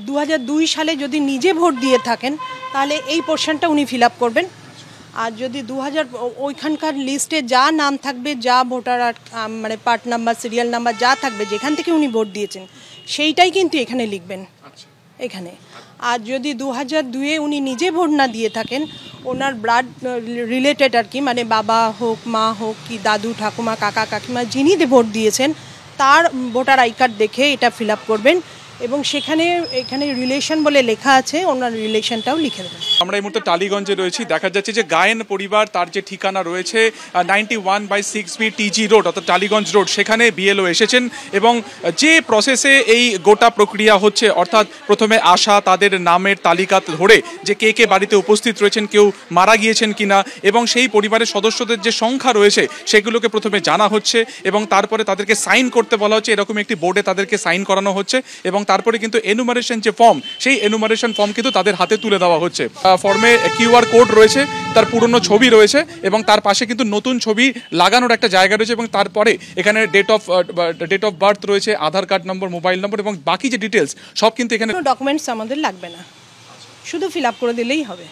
2002 সালে যদি নিজে ভোট দিয়ে থাকেন তাহলে এই পোর্শনটা উনি ফিল আপ করবেন। আর যদি 2000 ওইখানকার লিস্টে যা নাম থাকবে, যা ভোটার মানে পার্ট নাম্বার, সিরিয়াল নাম্বার যা থাকবে, যেখান থেকে উনি ভোট দিয়েছেন সেইটাই কিন্তু এখানে লিখবেন এখানে। আর যদি 2002-এ উনি নিজে ভোট না দিয়ে থাকেন, ওনার ব্লাড রিলেটেড আর কি, মানে বাবা হোক, মা হোক, কি দাদু ঠাকুমা কাকা কাকিমা যিনি ভোট দিয়েছেন তার ভোটার আই কার্ড দেখে এটা ফিল আপ করবেন এবং এখানে রিলেশন বলে লেখা আছে, ওনার রিলেশনটাও লিখে দেবেন। আমরা এই মুহূর্তে টালিগঞ্জে রয়েছি। দেখা যাচ্ছে যে গায়েন পরিবার তার যে ঠিকানা রয়েছে 91/6B TG রোড অর্থাৎ টালিগঞ্জ রোড, সেখানে বিএলও এসেছেন এবং যে প্রসেসে এই গোটা প্রক্রিয়া হচ্ছে, অর্থাৎ প্রথমে আসা তাদের নামের তালিকা ধরে যে কে কে বাড়িতে উপস্থিত রয়েছেন, কেউ মারা গিয়েছেন কিনা এবং সেই পরিবারের সদস্যদের যে সংখ্যা রয়েছে সেগুলোকে প্রথমে জানা হচ্ছে এবং তারপরে তাদেরকে সাইন করতে বলা হচ্ছে। এরকম একটি বোর্ডে তাদেরকে সাইন করানো হচ্ছে এবং তারপরে কিন্তু এনুমারেশন যে ফর্ম, সেই এনুমারেশন ফর্ম কিন্তু তাদের হাতে তুলে দেওয়া হচ্ছে। ফর্মে QR কোড রয়েছে, তার পুরনো ছবি রয়েছে এবং তার পাশে কিন্তু নতুন ছবি লাগানোর একটা জায়গা রয়েছে এবং তারপরে এখানে ডেট অফ বার্থ রয়েছে, আধার কার্ড নম্বর, মোবাইল নম্বর এবং বাকি যে ডিটেলস সব কিন্তু এখানে। ডকুমেন্টস আমাদের লাগবে না, শুধু ফিল আপ করে দিলেই হবে।